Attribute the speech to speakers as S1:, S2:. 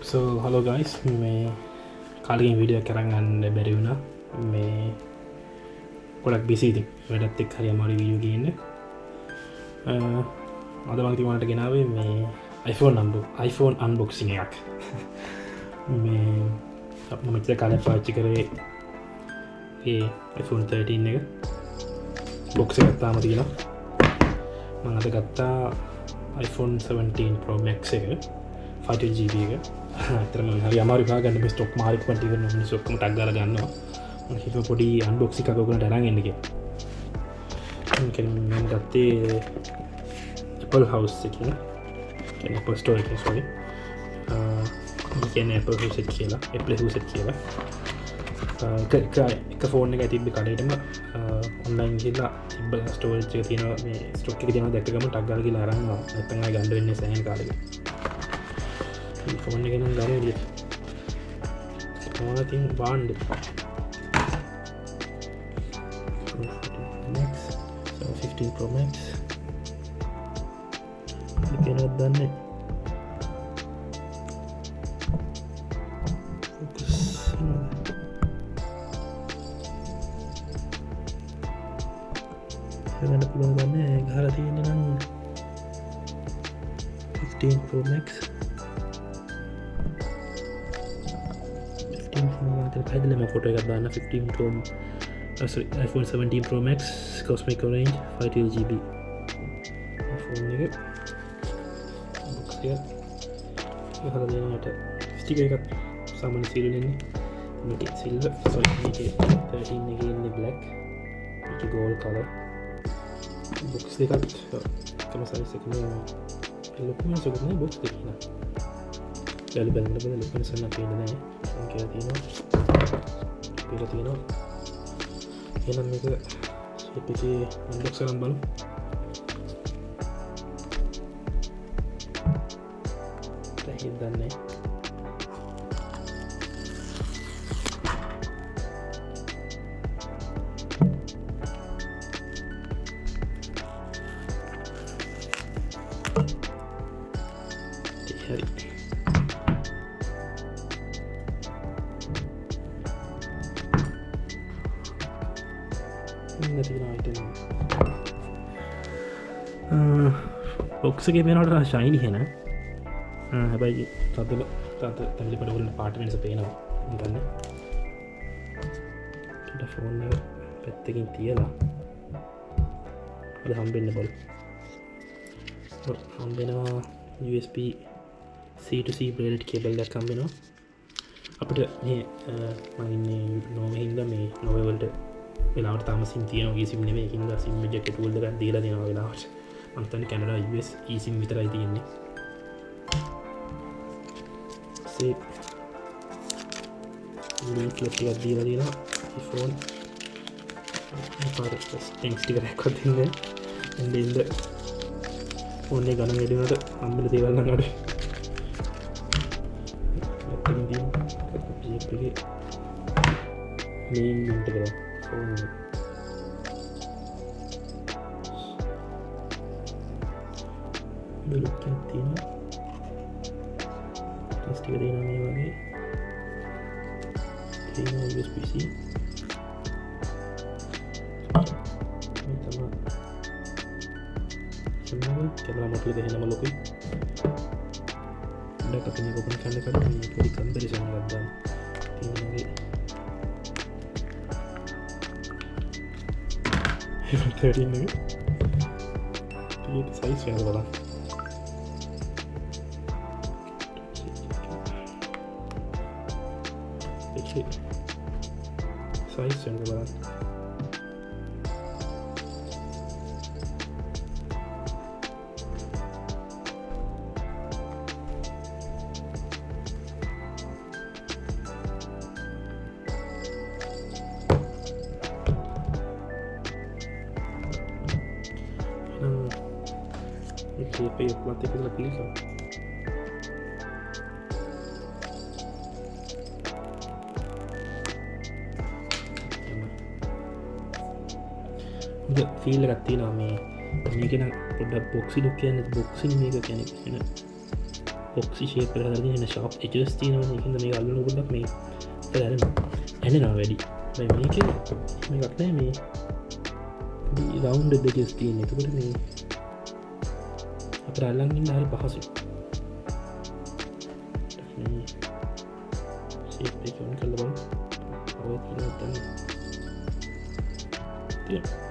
S1: So hello guys, මේ කාලෙකින් video කරන් ගන්න බැරි වුණා. මේ ගොඩක් බිසි ඉතින් වැඩත් එක්ක හරි අමාරු වීඩියෝ ගේන්න. අද මම ඉතින් ඔයාලට ගෙනාවේ මේ iPhone unboxing එකක්. මේ මම මෙච්චර කාලයක් පාවිච්චි කරේ ඒ iPhone 13 එක. බොක්ස් එකක් තාම තියෙනවා. මම අද ගත්තා iPhone 17 Pro Max එක 512GB එක. ඇතරම හරි අමාරු ගන්න මේ ස්ටොක් මාර්කට් වලට ඉවර නම් මිනිස්සු ඔක්කොම ටග් ගාලා ගන්නවා. මම හිතුවා පොඩි අන්බොක්සින් එකක් ඔයගොල්ලන්ට අරන් එන්න කියලා. මම ගත්තේ Apple House එකේ. කියන්නේ Apple Store එකේ sorry. කියන්නේ Apple House එක කියලා, Apple House එක කියලා. එක ෆෝන් එක තිබ්බ කඩේටම ඔන්ලයින් ගිහලා තිබ්බ ස්ටෝරේජ් එක තියෙනවා මේ ස්ටොක් එක තියෙනවා දැක්ක ගමන් ටග් ගාලා ගිහලා අරන් ආවා. නැත්නම් ආයෙ ගන්න වෙන්නේ සෑහෙන කාලෙක. ෆෝන් එක නම් ගානේ එළියට. කොහොමද තින් බාන්ඩ් Max 15 Pro Max කියනවත් දන්නේ ෆෝකස් ගන්න පුළුවන් දන්නේ ගහලා තියෙන්නේ නම් 15 Pro Max පැදිලම ෆොටෝ එකක් දාන්න 15 Pro iPhone 17 Pro Max Cosmic Orange 512GB phone එක බොක්ස් එක ගහලා දෙනකොට ස්ටිකර් එකක් සාමාන්‍ය සීල් වෙන්නේ මේකේ සිල්වර් මේකේ 13 එකේ ඉන්නේ black මේකේ gold color බොක්ස් එකක් තම සයිස් එක නේ ලොකුම සුදුනේ බොක්ස් එකක් නේ දැලි බලන්න ලොකුම සන්න පේන්නේ නැහැ කියලා තියෙනවා එහෙනම් මේක ෂේප් එකේ අන්බොක්ස් කරන් බලමු දැන් දන්නේ හරි බොක්සගේ වෙනට ශයිනි හෙන හැබැයි තදල තැලි පටවලට පාට වෙනස පේනවා ගන්න ෆෝන් පැත්තකින් තියලා අද හම්බෙන්න බොල් හම්බෙනවා USB C2C බ්‍රේඩ් කේබල් එකක් හම්බෙනවා අපිට මේ මන්නේ නොවහින්ද මේ නොවවල්ට වෙලාවට තාම සිම් තියෙනවා සිම් නෙමෙයි හින්දා සිම් ජැකට් වල දෙකක් දීලා දෙනවා වෙලාවට මම හිතන්නේ කැනඩා US eSIM විතරයි තියෙන්නේ සේප් ලින්ක් එකක් දීලා දෙනවා iPhone පාර ටෙක්ස්ට් ස්ටිකර් එකක් දෙන්නේ එන්නෙන්ද ෆෝන් එක ගණන් වැඩි වුණාට හම්බෙලා දේවල් නම් අඩුයි නැත්නම් ඉතින් ජීප් එකේ මේන් ලින්ක් එක ෆෝන් එක ලොක් එකක් තියෙනවා ටෙස්ට් එක දෙනවා මේ වගේ තියෙනවා USB-C මේ තමයි කැමරා මොඩල් දෙහෙනම ලොකුයි දැන් අපි මේක ඕපන් කරන්න කලින් මේ පොඩි කම්පැරිසන් එකක් දාන්න තියෙනවා iPhone 13 එක සයිස් වෙනද බලන්න සයිස් වෙනද බලන්න ශේපය ඔක්කොමත් එකතු කරලා පිළිගමු. හොඳ ෆීල් එකක් තියෙනවා මේ මේක නම් පොඩ්ඩක් බොක්සි ලුක් කියන්නේ බොක්සි නේ මේක කියන්නේ පොක්සි ශේ පරහරගෙන ශප් එචස් තියන හිද මේ අල්ලන ගොඩක් මේ ඇරෙන ඇනෙනවා වැඩි මේක එකක්නෑ මේ රවන්් දෙජස් තියන එතකොට මේ අප අල්ලන්ගන්න හරි පහසු කල්ල බ තන්න